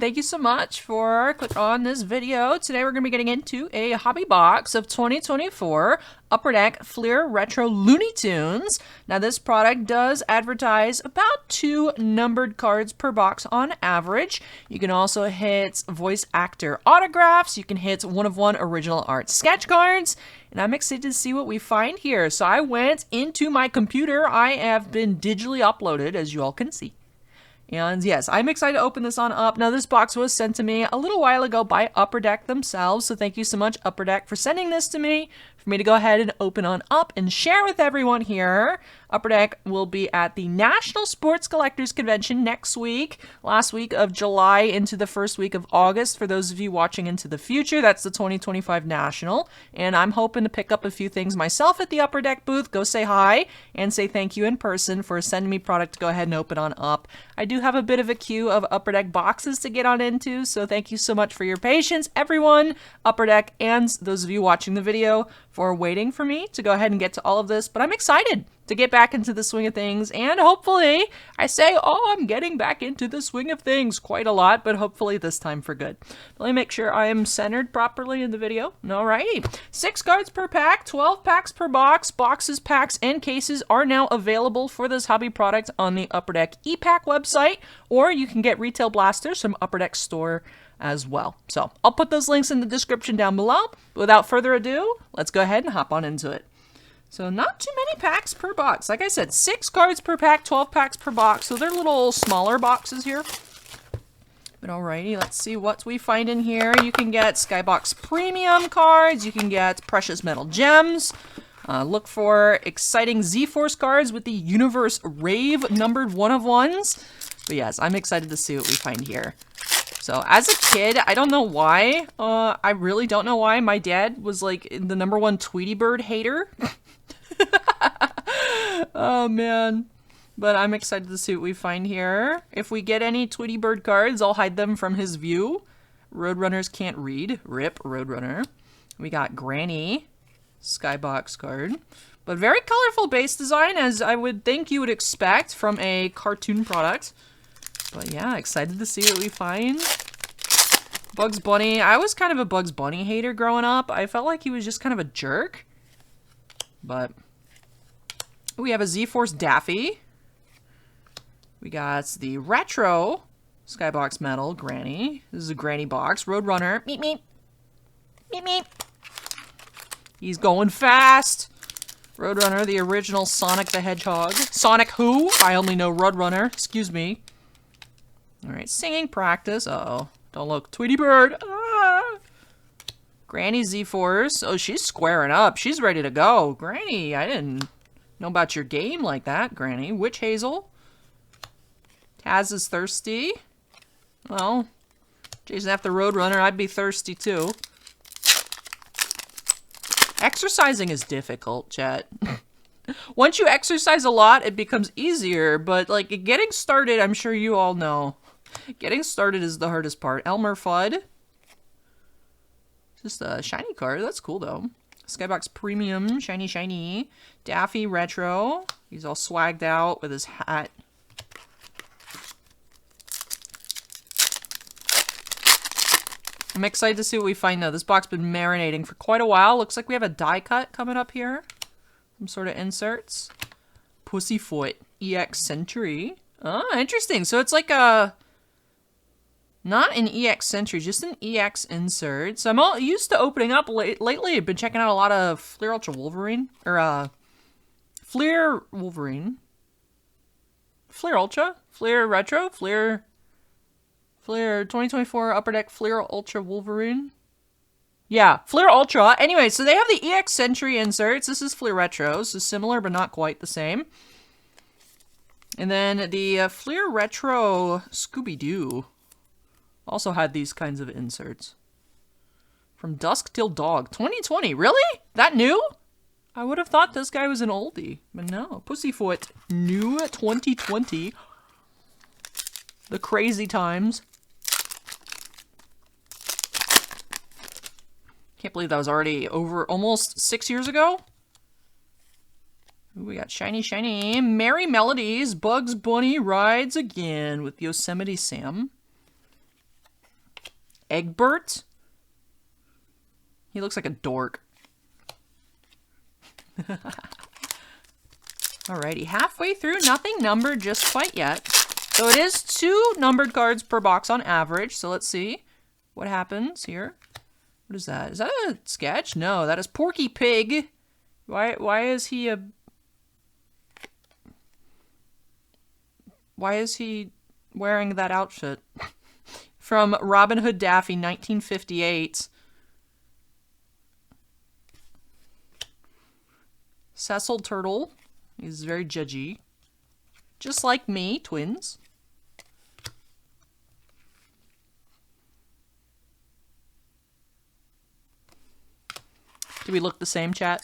thank you so much for clicking on this video. Today we're going to be getting into a hobby box of 2024 Upper Deck Fleer Retro Looney Tunes. Now this product does advertise about 2 numbered cards per box on average. You can also hit voice actor autographs. You can hit 1-of-1 original art sketch cards. And I'm excited to see what we find here. So I went into my computer. I have been digitally uploaded, as you all can see. And yes, I'm excited to open this on up. Now, this box was sent to me a little while ago by Upper Deck themselves, so thank you so much, Upper Deck, for sending this to me, for me to go ahead and open on up and share with everyone here. Upper Deck will be at the National Sports Collectors Convention next week, last week of July into the first week of August. For those of you watching into the future, that's the 2025 National, and I'm hoping to pick up a few things myself at the Upper Deck booth, go say hi, and say thank you in person for sending me product to go ahead and open on up. I do have a bit of a queue of Upper Deck boxes to get on into, so thank you so much for your patience, everyone, Upper Deck, and those of you watching the video for waiting for me to go ahead and get to all of this. But I'm excited to get back into the swing of things, and hopefully, I say, oh, I'm getting back into the swing of things quite a lot, but hopefully this time for good. Let me make sure I am centered properly in the video. Alrighty, 6 cards per pack, 12 packs per box. Boxes, packs, and cases are now available for this hobby product on the Upper Deck ePack website, or you can get retail blasters from Upper Deck store as well. So I'll put those links in the description down below. Without further ado, let's go ahead and hop on into it. So not too many packs per box. Like I said, 6 cards per pack, 12 packs per box. So they're little smaller boxes here. But alrighty, let's see what we find in here. You can get Skybox Premium cards. You can get Precious Metal Gems. Look for exciting Z-Force cards with the Universe Rave numbered 1-of-1s. But yes, I'm excited to see what we find here. So as a kid, I don't know why. I really don't know why. My dad was like the #1 Tweety Bird hater. Oh man. But I'm excited to see what we find here. If we get any Tweety Bird cards, I'll hide them from his view. Roadrunners can't read. Rip Roadrunner. We got Granny. Skybox card. But very colorful base design, as I would think you would expect from a cartoon product. But yeah, excited to see what we find. Bugs Bunny. I was kind of a Bugs Bunny hater growing up. I felt like he was just kind of a jerk. But we have a Z-Force Daffy. We got the Retro Skybox Metal Granny. This is a Granny box. Roadrunner. Meep, meep. Meep, meep. He's going fast. Roadrunner, the original Sonic the Hedgehog. Sonic who? I only know Roadrunner. Excuse me. Alright, singing practice. Uh-oh. Don't look. Tweety Bird. Ah! Granny Z-Force. Oh, she's squaring up. She's ready to go. Granny, I didn't know about your game like that, Granny. Witch Hazel. Taz is thirsty. Well, Jason after Roadrunner, I'd be thirsty too. Exercising is difficult, chat. Once you exercise a lot, it becomes easier, but like getting started, I'm sure you all know. Getting started is the hardest part. Elmer Fudd. Just a shiny card. That's cool, though. Skybox Premium. Shiny, shiny. Daffy Retro. He's all swagged out with his hat. I'm excited to see what we find, though. This box has been marinating for quite a while. Looks like we have a die cut coming up here. Some sort of inserts. Pussyfoot. EX Century. Oh, interesting. So it's like a... Not an EX Century, just an EX insert. So I'm all used to opening up lately. I've been checking out a lot of Fleer Ultra Wolverine. Or, Fleer Wolverine. Fleer Ultra? Fleer Retro? Fleer 2024 Upper Deck Fleer Ultra Wolverine. Yeah, Fleer Ultra. Anyway, so they have the EX Century inserts. This is Fleer Retro, so similar but not quite the same. And then the Fleer Retro Scooby-Doo also had these kinds of inserts. From Dusk Till Dawn. 2020, really? That new? I would have thought this guy was an oldie, but no. Pussyfoot, new 2020. The crazy times. Can't believe that was already over almost 6 years ago. Ooh, we got shiny, shiny. Merry Melodies, Bugs Bunny rides again with Yosemite Sam. Egbert. He looks like a dork. Alrighty, halfway through, nothing numbered just quite yet. So it is 2 numbered cards per box on average. So let's see what happens here. What is that? Is that a sketch? No, that is Porky Pig. Why is he a... Why is he wearing that outfit? From Robin Hood Daffy, 1958. Cecil Turtle. He's very judgy. Just like me, twins. Do we look the same, chat?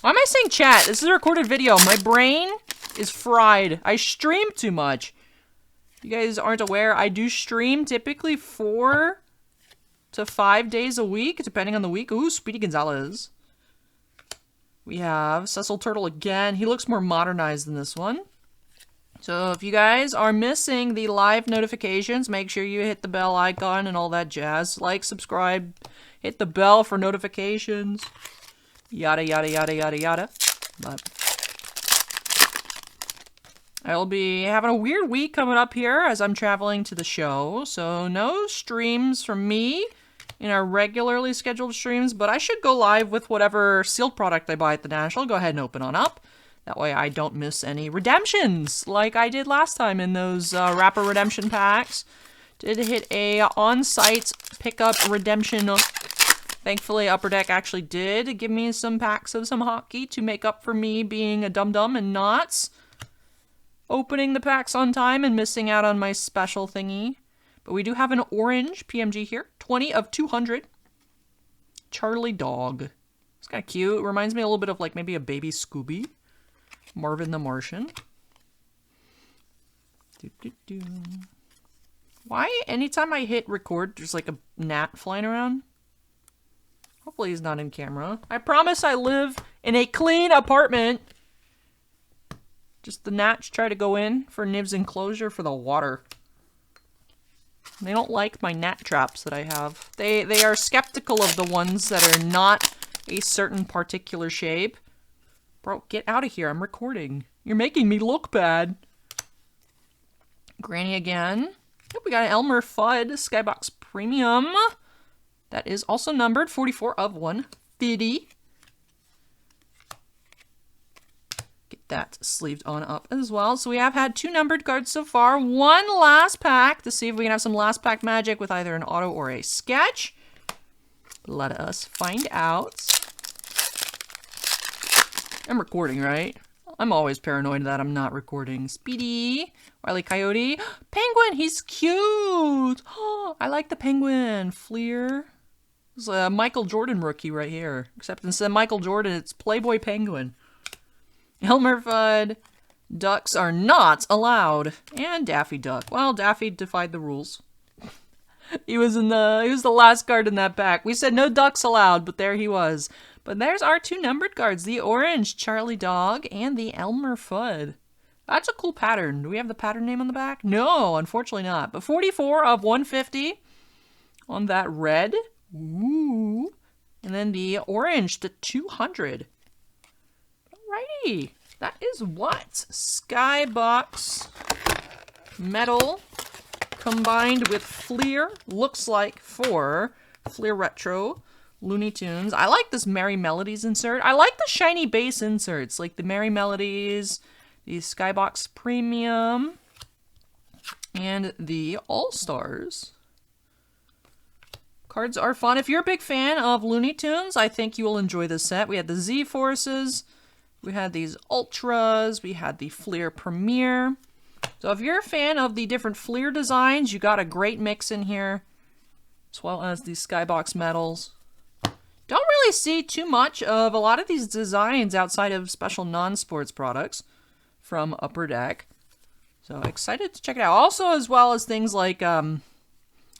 Why am I saying chat? This is a recorded video. My brain is fried. I stream too much. You guys aren't aware, I do stream typically 4 to 5 days a week, depending on the week. Ooh, Speedy Gonzalez. We have Cecil Turtle again. He looks more modernized than this one. So if you guys are missing the live notifications, make sure you hit the bell icon and all that jazz. Like, subscribe, hit the bell for notifications. Yada, yada, yada, yada, yada. But I'll be having a weird week coming up here as I'm traveling to the show. So no streams from me in our regularly scheduled streams, but I should go live with whatever sealed product I buy at the National. Go ahead and open on up. That way I don't miss any redemptions like I did last time in those Rapper Redemption packs. Did hit a on-site pickup redemption. Thankfully, Upper Deck actually did give me some packs of some hockey to make up for me being a dum-dum and not opening the packs on time and missing out on my special thingy. But we do have an orange PMG here. 20 of 200. Charlie Dog. It's kind of cute. It reminds me a little bit of like maybe a baby Scooby. Marvin the Martian. Why anytime I hit record, there's like a gnat flying around? Hopefully he's not in camera. I promise I live in a clean apartment. Just the gnats try to go in for Niv's enclosure for the water. They don't like my gnat traps that I have. They are skeptical of the ones that are not a certain particular shape. Bro, get out of here. I'm recording. You're making me look bad. Granny again. Yep, we got an Elmer Fudd Skybox Premium. That is also numbered 44 of 150. Get that sleeved on up as well. So we have had 2 numbered cards so far. 1 last pack to see if we can have some last pack magic with either an auto or a sketch. Let us find out. I'm recording, right? I'm always paranoid that I'm not recording. Speedy, Wile E. Coyote, Penguin, he's cute. Oh, I like the Penguin. Fleer. This is a Michael Jordan rookie right here. Except instead of Michael Jordan, it's Playboy Penguin. Elmer Fudd. Ducks are not allowed. And Daffy Duck. Well, Daffy defied the rules. He was the last card in that pack. We said no ducks allowed, but there he was. But there's our 2 numbered cards. The orange Charlie Dog and the Elmer Fudd. That's a cool pattern. Do we have the pattern name on the back? No, unfortunately not. But 44 of 150 on that red. Ooh. And then the orange to 200. Alrighty. That is what Skybox Metal combined with Fleer looks like for Fleer Retro Looney Tunes. I like this Merry Melodies insert. I like the shiny base inserts, like the Merry Melodies, the Skybox Premium, and the All-Stars. Cards are fun. If you're a big fan of Looney Tunes, I think you will enjoy this set. We had the Z-Forces, we had these Ultras, we had the Fleer Premier. So if you're a fan of the different Fleer designs, you got a great mix in here, as well as these Skybox Metals. Don't really see too much of a lot of these designs outside of special non-sports products from Upper Deck. So excited to check it out. Also, as well as things like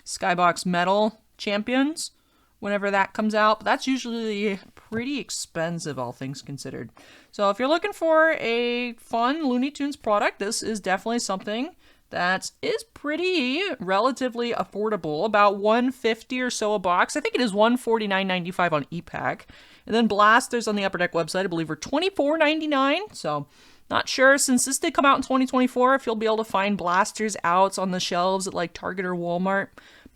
Skybox Metal Champions, whenever that comes out. But that's usually pretty expensive, all things considered. So if you're looking for a fun Looney Tunes product, this is definitely something that is pretty relatively affordable, about $150 or so a box. I think it is $149.95 on ePack. And then blasters on the Upper Deck website, I believe, are $24.99. So not sure, since this did come out in 2024, if you'll be able to find blasters out on the shelves at like Target or Walmart.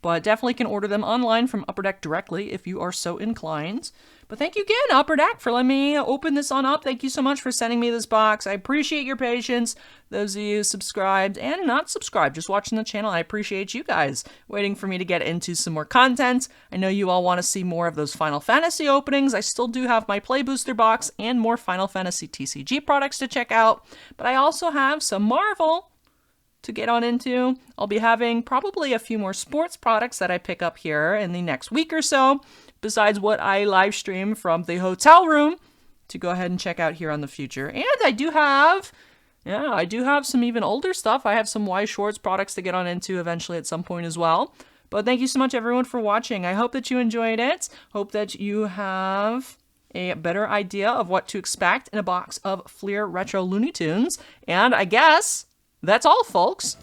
But definitely can order them online from Upper Deck directly if you are so inclined. But thank you again, Upper Deck, for letting me open this on up. Thank you so much for sending me this box. I appreciate your patience. Those of you subscribed and not subscribed, just watching the channel, I appreciate you guys waiting for me to get into some more content. I know you all want to see more of those Final Fantasy openings. I still do have my Play Booster box and more Final Fantasy TCG products to check out. But I also have some Marvel to get on into. I'll be having probably a few more sports products that I pick up here in the next week or so, besides what I live stream from the hotel room to go ahead and check out here on the future. And I do have some even older stuff. I have some Y Schwartz products to get on into eventually at some point as well. But thank you so much, everyone, for watching. I hope that you enjoyed it. Hope that you have a better idea of what to expect in a box of Fleer Retro Looney Tunes. And I guess that's all, folks.